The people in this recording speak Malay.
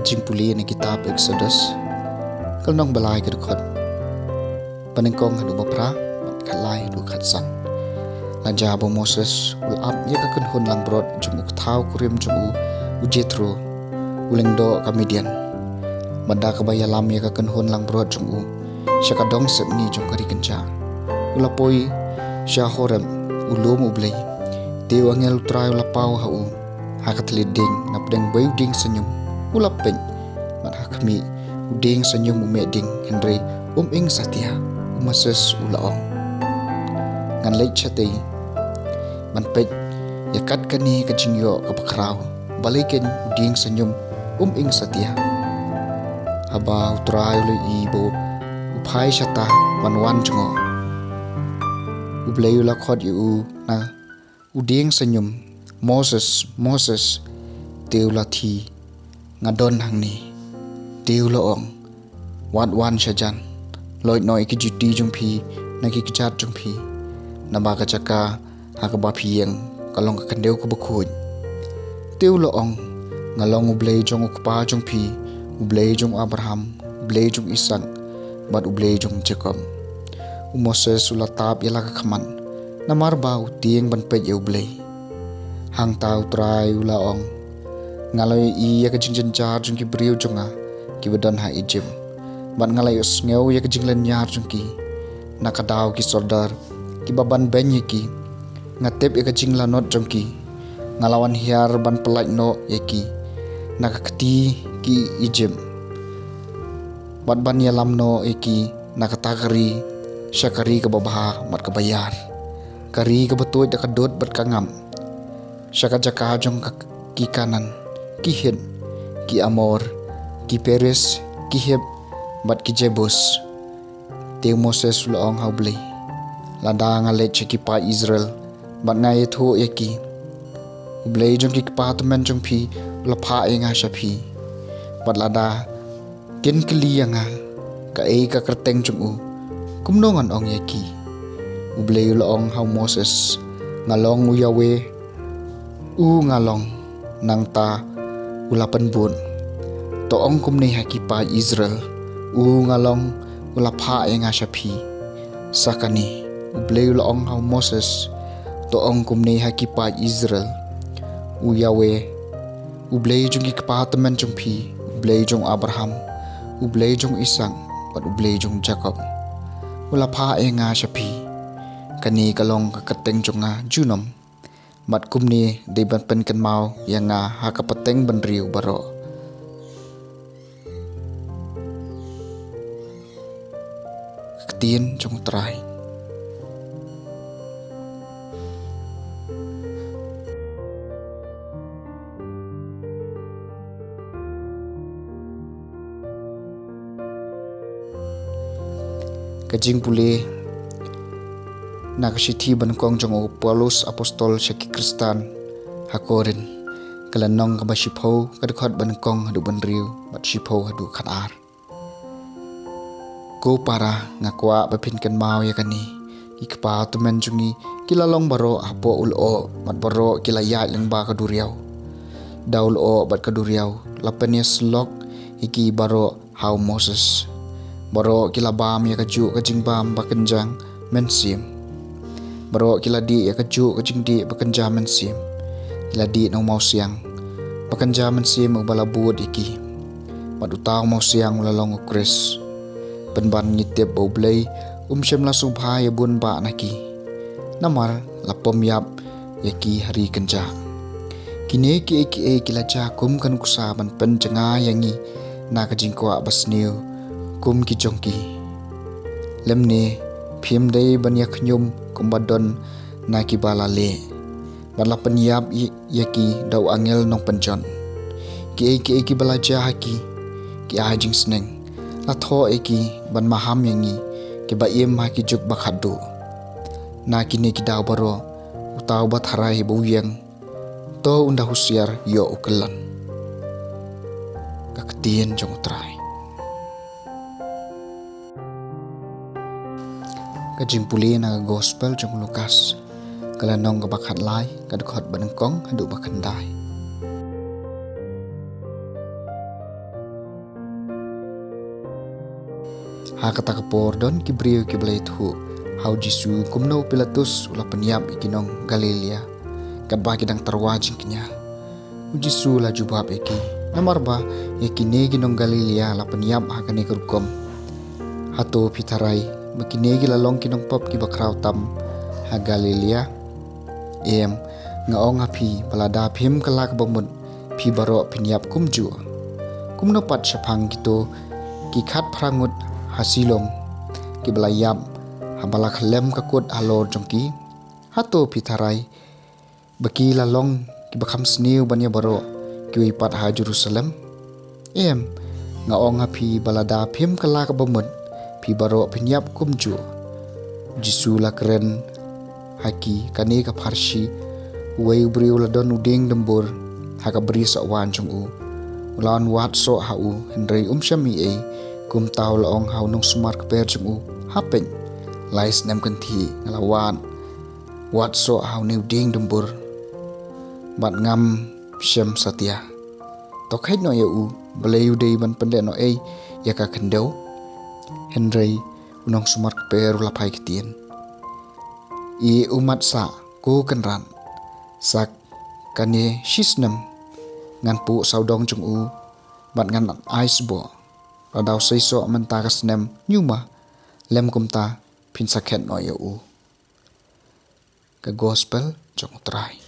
kajing puli ni kitab Exodus kalnong balai ke dekot panengkong hadu bapra mat kalai hadu khatsan lanja bo Moses ul ap ye ka kun hun lang brod jumuk thau kurim jumu u Jethro ulengdo ka Midian banda ka baya lam ye ka kun hun lang brod jumu syakadong sepni jong kari kenca ulapoi syahorem ulum ublei Teu angel utrai ulapau hau hakat liding napdeng bayu ding senyum ulapeng mat hakmi uding senyum umeding Henry ing satia umases ulaong ngan leit chatei man pej yakat kani kajingyo kapakrau balikin uding senyum ing satia haba utrai ule ibo upai syata wanwan jongo ublei ulakot yu na uding senyum Moses teu lathi ngadon hangni teu loong wan syajan loit noi ki juti jungpi na ki kichat jungpi namba ka chaka hakaba phieng kalong ka kandeu ko bakhuj teu loong ngalong ublei jong ukpa jungpi ublei jong Abraham ublei jong Isak bat ublei jong Jacob Moses ulatap yala ka khaman namar bau tieng ban pej ublei hang tau trai ulaong ngaloi i ya ka jingjen jar jung ki briu jonga ki badan ha Egypt ban ngalai us ngeu ya ka jinglen nyar jung ki nakadau ki sordar ki baban ben ki ngatep ya ka jingla not jung ki ngalawan hiar ban pelai no ya ki nakakti ki Egypt bat ban ya lam no ki nakatagari syakari ka babaha mat ka bayar kari ka batoy da kadot bat kangam syaka jaka jong ki kanan ki Hit ki Amor ki Peres ki Heb bat ki Jebus teu Moses ulaong haublei lada ngalet ki pa Israel bat ngai tho yaki ublei jong ki pa temen jong phi lapha enga shapi bat lada ken kli anga ka e ka kerteng jong u kumnongan ong yaki ublei ulaong hau Moses ngalong u Yahweh ngalong nang ta ulapan bun to ong kumni hakipa Israel ngalong ulapha enga shapi sakani ublei ulaong hau Moses to ong kumni hakipa Israel Yahweh ublei jong ikpa temen jong phi ublei jong Abraham ublei jong Isak bat ublei jong Jacob ulapha enga shapi kani kalong kakateng jonga junom mat kumni de ban pen kan mau yang hakapateng ban riu baro ketien jong trai kajing pule nakasithi bankong jong Paulus apostol syaki Kristan hakorin kalanong kabasipho kadkhot bankong hadu banriu bat sipho hadu khanar ko para ngakwa bapin kan mau ya kani ikpa tumen jungi kilalong baro apo ulo mat baro kilaya lang ba kaduriaw daul o bat kaduriaw lapanias lok iki baro hau Moses baro kilabam ya kaju kajingbam bakenjang mensim baro kiladi ya kaju kajingdi bakenja mensim kiladi no mau siang bakenja mensim balabud iki madutaw mau siang ulalong ukris penban ngitip boblay syem la subha ya bun ba naki namar lapom yap yaki hari kenja kini ki kilaja kum kan kusaban penjenga yangi na kajingkwa basniu kum ki jongki lemne phim dei banyak nyum kumbadon na ki balale bala penyap yaki dau angel nong penjon ki balaja haki ki ajing sneng la tho eki ban maham yangi ki ba yem haki juk bakhadu na kini ki dau baro utaw bat harai buyang to unda husiar yo ukelan kaketien jong trai kajimpuli na gospel jong Lukas kalanong kabakhat lai kadkhot banengkong hadu bakhandai kata kapor don kibriu kiblay tu hau Jisu kumno Pilatus ula peniap ikinong Galilea kabaki dang tarwajing kenya Jisu la jubab iki namarba yakine ginong Galilea la peniap hakane kerukom hato pitarai makinegi lalong kinong pop ki bakraw tam ha Galilea ngaong api palada phim kalak bomut phi baro piniap kumju kumno pat syapang gitu ki khat prangut hasilom ki belayap habalak lem kakut halor jongki hato pitarai baki lalong ki bakam sniu banya baro ki pat ha Jerusalem ngaong api balada phim kalak bomut phi baro piniap kumju Jisu la keren haki kane ka farshi wei briu la don uding dembur haka beri so wan chung u ulan wat so ha u hendrei syami kum tau la ong hau nong sumar ka per chung u hapen lais nem kan thi ngalawan wat so hau ne uding dembur bat ngam syam satya to khait no ya u belai udei ban pende no ya ka kendau hendrei unong sumar ka per la pai kitien umat sa ko kenran sak kane shisnam ngan pu saudong chung u bat ngan ice bo radau seiso mentakas nem nyuma lem kumta pinsakhet no ya u ka gospel jong utrai